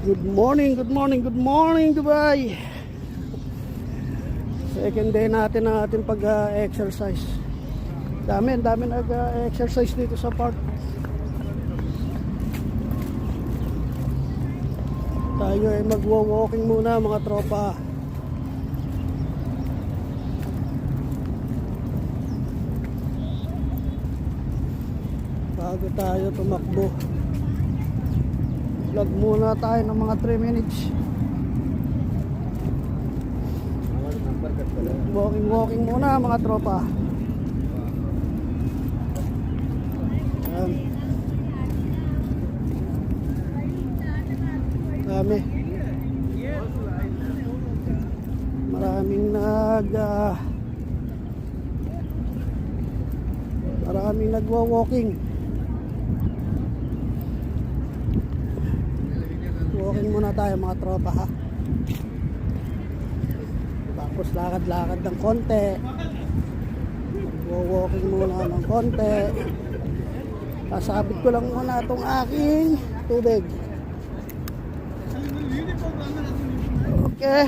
Good morning, good morning, good morning Dubai. Second day natin ang ating pag-exercise. Dami nag-exercise dito sa park. Tayo ay magwa-walking muna mga tropa. Bago tayo tumakbo, vlog muna tayo ng mga 3 minutes. Walking muna mga tropa. Ayan. Dami. Maraming nagwa-walking. Walking muna tayo mga tropa ha. Tapos lakad-lakad ng konti. Walking muna ng konti. Sasabit ko lang muna itong aking tubig. Okay.